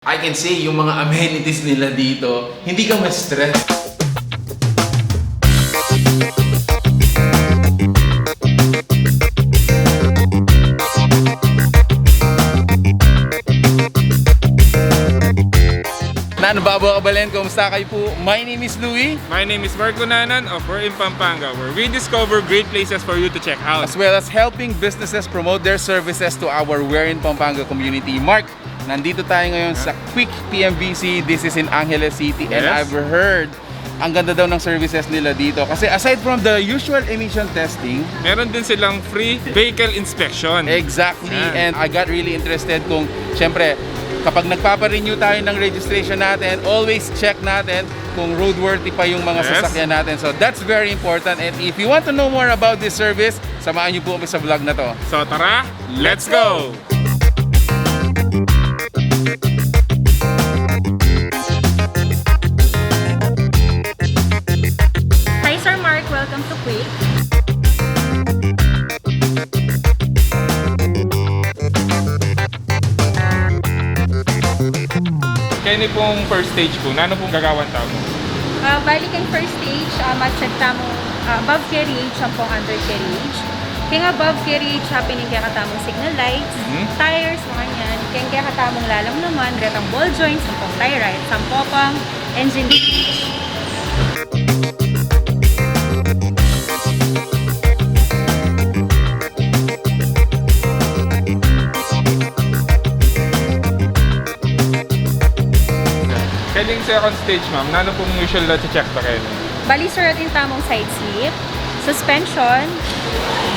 I can say yung mga amenities nila dito, hindi ka ma-stress. Nanababaw ka balen, kumusta kayo po? My name is Louie. My name is Marco Nanan of We're in Pampanga, where we discover great places for you to check out. As well as helping businesses promote their services to our We're in Pampanga community. Mark, nandito tayo ngayon sa QWIK PMBC. This is in Angeles City. And Yes. I've heard, ang ganda daw ng services nila dito. Kasi aside from the usual emission testing, Meron din silang free vehicle inspection. exactly, Yan. and I got really interested kung, syempre, kapag nagpapa-renew tayo ng registration natin, always check natin kung roadworthy pa yung mga Yes. sasakyan natin. So that's very important. And if you want to know more about this service, samahan niyo po kami sa vlog na to. So tara, let's go! Hi Sir Mark, welcome to QWIK. Kaya ni pong first stage po, nano pong gagawan tamo? Bali kang first stage, mag-check tamo above carriage, ang pong under carriage. Kaya above carriage, happening kaya katamong signal lights, tires, mga yan. Kaya katamong lalam naman, retang ball joints, ang pong tie right, ang popang engine lights. Kaya yung second stage ma'am, nano pong usual na check pa kayo? Bali sir, ating tamong side slip, suspension,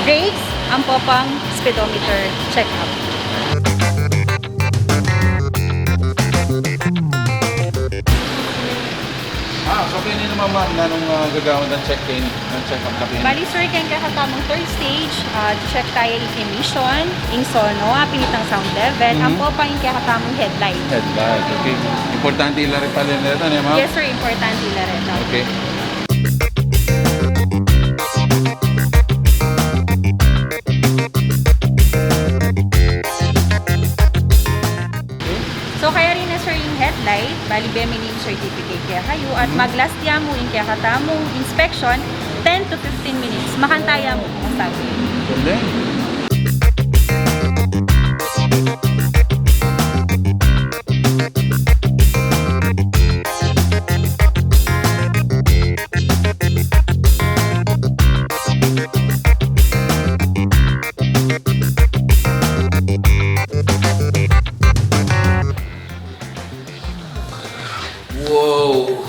brakes, ang popang speedometer check-up. So kaya naman ma'am, nanong gagawin ng check-up na kayo? Bali sir, kaya katamong third stage, check tayo yung emission, yung sono, pinitang sound level, ang popang yung kaya katamong headlight. Headlight, okay. Importante ilari pala nito, niya ma'am? Yes sir, importante ila rin. Okay. So kaya rin na sir yung headlight, bali bemili yung certificate kaya kayo, at maglastya mo yung kaya katamong inspection, 10 to 15 minutes, makantaya mo kung sabi. Galing. Wow!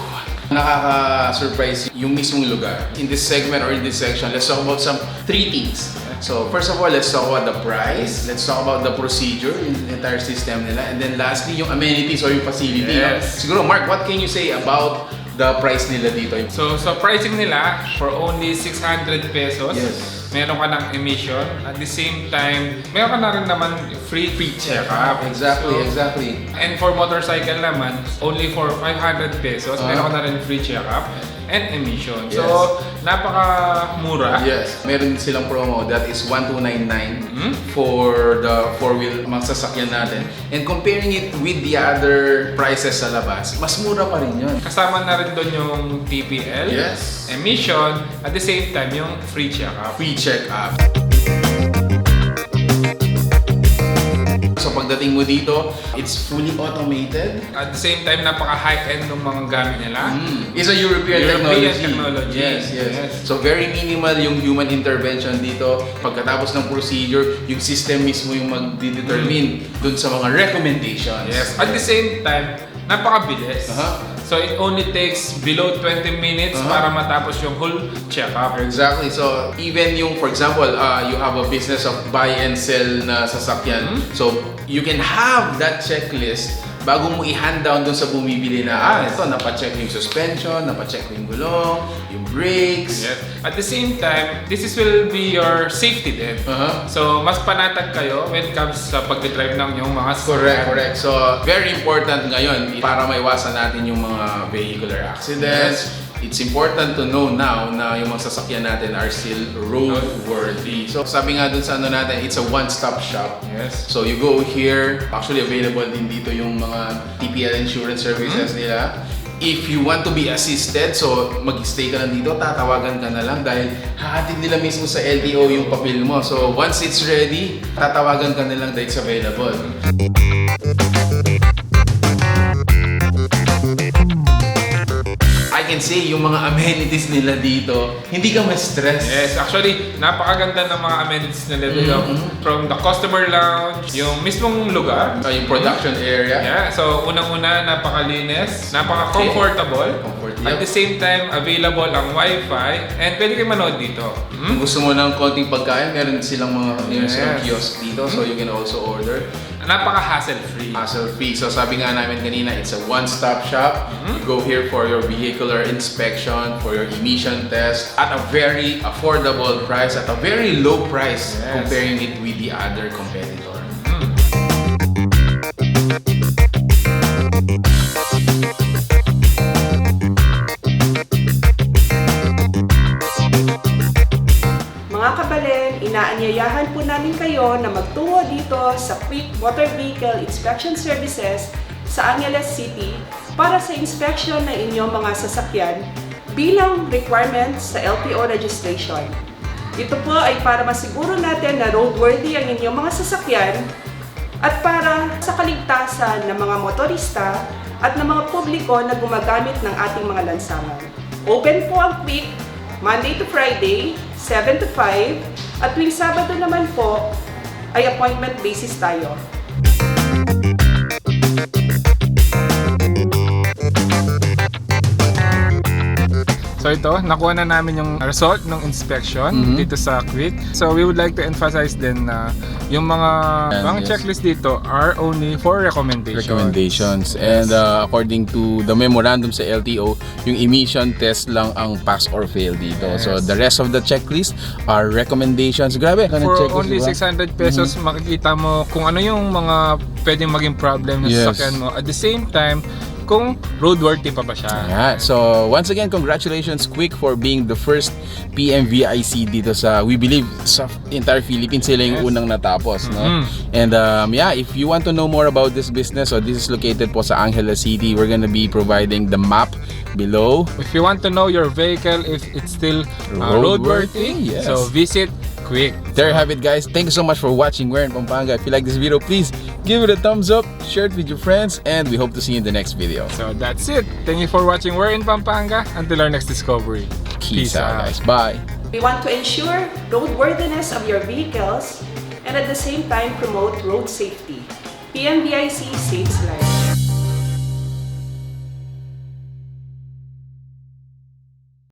Nakaka-surprise yung mismong lugar. In this segment or in this section, let's talk about some three things. So, first of all, let's talk about the price. Let's talk about the procedure, yung entire system nila. And then lastly, yung amenities or yung facility. Yes. Siguro, Mark, what can you say about the price nila dito? So pricing nila, for only 600 pesos, Yes. meron ka ng emission. At the same time, meron ka na rin naman free check-up. Exactly, So, exactly. And for motorcycle naman, only for 500 pesos, meron ka na rin free check-up and emission. Yes. So, napakamura. Yes, meron din silang promo that is 1299 for the four-wheel mga sasakyan natin. And comparing it with the other prices sa labas, mas mura pa rin yun. Kasama na rin doon yung TPL, Yes. emission, at the same time yung free check-up. Free check-up. So pagdating mo dito, it's fully automated. At the same time, napaka-high-end ng mga gamit nila. It's a European technology. technology. Yes, yes. So very minimal yung human intervention dito. Pagkatapos ng procedure, yung system mismo yung mag-determine dun sa mga recommendations. Yes. At the same time, napakabilis. So it only takes below 20 minutes para matapos yung whole check-up. Exactly. So even yung, for example, you have a business of buy and sell na sasakyan. So you can have that checklist bago mo i-hand down dun sa bumibili na, ito, napacheck yung suspension, napacheck yung gulong, yung brakes. Yes. At the same time, will be your safety din. So mas panatag kayo when it comes sa pag-drive ng yung mga sasakyan. Correct. So very important ngayon para maiwasan natin yung mga vehicular accidents. it's important to know now na yung mga sasakyan natin are still roadworthy. So sabi nga dun sa ano natin, it's a one-stop shop. Yes. So you go here, actually available din dito yung mga TPL insurance services nila. If you want to be assisted, so mag-stay ka lang dito, tatawagan ka na lang dahil hahatid nila mismo sa LTO yung papel mo. So once it's ready, tatawagan ka na lang dahil it's available. I can say yung mga amenities nila dito, hindi ka ma-stress. Yes, actually, napakaganda ng mga amenities nila dito. From the customer lounge, yung mismong lugar. Yung production area. Yeah, so unang-una, napakalinis, napaka-comfortable. At the same time, available ang wifi. And pwede kayo manood dito. Kung gusto mo ng konting pagkain, meron silang mga kiosk dito. So you can also order. Napaka-hassle-free. Hassle-free. So sabi nga namin kanina, it's a one-stop shop. You go here for your vehicular inspection, for your emission test, at a very affordable price, at a very low price comparing it with the other competitor. Mga kabalen, inaanyayahan po namin kayo na magtungo dito sa QWIK Motor Vehicle Inspection Services sa Angeles City para sa inspection ng inyong mga sasakyan bilang requirements sa LTO registration. Ito po ay para masiguro natin na roadworthy ang inyong mga sasakyan at para sa kaligtasan ng mga motorista at ng mga publiko na gumagamit ng ating mga lansangan. Open po ang QWIK Monday to Friday, 7 to 5, at tuwing Sabado naman po ay appointment basis tayo. So ito, nakuha na namin yung result ng inspection dito sa QWIK. So we would like to emphasize din na yung mga checklist dito are only for recommendations. And according to the memorandum sa LTO, yung emission test lang ang pass or fail dito. So the rest of the checklist are recommendations. Grabe, for only 600 pesos makikita mo kung ano yung mga pwedeng maging problem sa sasakyan mo. At the same time, kung roadworthy pa ba siya. Yeah. So once again, congratulations QWIK for being the first PMVIC dito sa, we believe, sa entire Philippines sila yung unang natapos, no? And if you want to know more about this business, so this is located po sa Angeles City. We're gonna be providing the map below. If you want to know your vehicle if it's still roadworthy, so visit QWIK. There you have it, guys. Thank you so much for watching We're in Pampanga. If you like this video, please give it a thumbs up, share it with your friends, and we hope to see you in the next video. So that's it. Thank you for watching We're in Pampanga. Until our next discovery. Peace out, guys. Bye. We want to ensure roadworthiness of your vehicles and at the same time promote road safety. PMVIC saves lives.